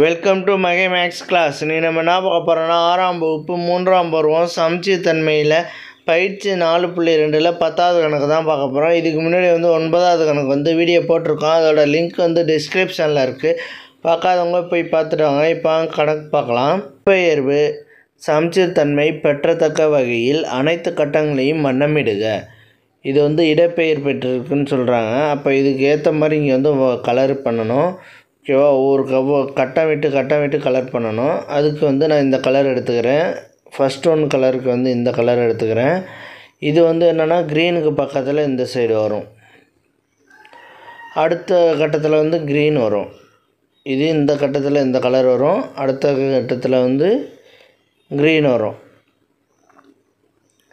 Welcome to மகை maths class. நீ நம்ம என்ன பார்க்க போகிறோன்னா 6ஆம் வகுப்பு 3ஆம் பருவம் சமச்சீர்தன்மையில் பயிற்சி 4.2ல் 10வது கணக்கு தான் பார்க்க போகிறோம். இதுக்கு முன்னாடி 9வது கணக்கு வீடியோ போட்டிருக்கோம். அதோட லிங்க் டிஸ்கிரிப்ஷனில் இருக்குது. பார்க்காதவங்க போய் பார்த்துட்டு வாங்க. இப்போ கணக்கு பார்க்கலாம். இடப்பெயர்வு சமச்சீர்தன்மை பெற்றத்தக்க வகையில் அனைத்து கட்டங்களையும் வண்ணமிடுக. இது இடப்பெயர் பெற்றிருக்குன்னு சொல்கிறாங்க. அப்போ இதுக்கு ஏற்ற மாதிரி இங்கே கலர் பண்ணணும். ஓகேவா? ஒவ்வொரு கட்டம் விட்டு கலர் பண்ணணும். அதுக்கு நான் இந்த கலர் எடுத்துக்கிறேன். ஃபஸ்ட் ஒன் கலருக்கு இந்த கலர் எடுத்துக்கிறேன். இது என்னென்னா க்ரீனுக்கு பக்கத்தில் இந்த சைடு வரும். அடுத்த கட்டத்தில் க்ரீன் வரும். இது இந்த கட்டத்தில் இந்த கலர் வரும். அடுத்த கட்டத்தில் க்ரீன் வரும்.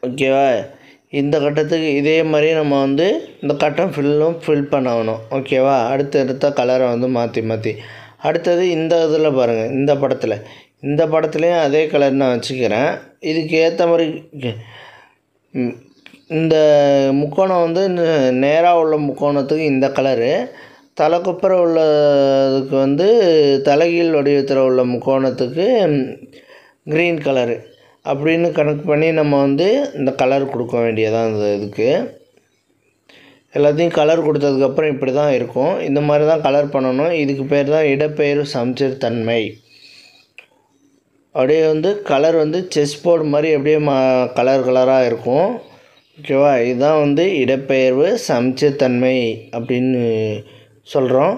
ஓகேவா? இந்த கட்டத்துக்கு இதே மாதிரி நம்ம இந்த கட்டம் ஃபில் பண்ணணும். ஓகேவா? அடுத்த கலரை மாற்றி அடுத்தது இந்த இதில் பாருங்கள். இந்த படத்துலேயும் அதே கலர் நான் வச்சுக்கிறேன். இதுக்கு ஏற்ற மாதிரி இந்த முக்கோணம் நேராக உள்ள முக்கோணத்துக்கு இந்த கலரு, தலைக்குப்புற உள்ளதுக்கு தலைகீழ் வடிவத்தில் உள்ள முக்கோணத்துக்கு க்ரீன் கலரு அப்படின்னு கணக்கு பண்ணி நம்ம இந்த கலர் கொடுக்க வேண்டியதான். இதுக்கு எல்லாத்தையும் கலர் கொடுத்ததுக்கப்புறம் இப்படி தான் இருக்கும். இந்த மாதிரி தான் கலர் பண்ணணும். இதுக்கு பேர் தான் இடப்பெயர்வு சமச்சீர்தன்மை. அப்படியே கலர் செஸ் போர்டு மாதிரி அப்படியே கலராக இருக்கும். ஓகேவா? இதுதான் இடப்பெயர்வு சமச்சீர்தன்மை அப்படின்னு சொல்கிறோம்.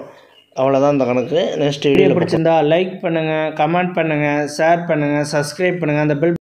அவ்வளோதான் இந்த கணக்கு. நெக்ஸ்ட் வீடியோ பிடிச்சிருந்தா லைக் பண்ணுங்கள், கமெண்ட் பண்ணுங்கள், ஷேர் பண்ணுங்கள், சப்ஸ்கிரைப் பண்ணுங்கள். அந்த பெல்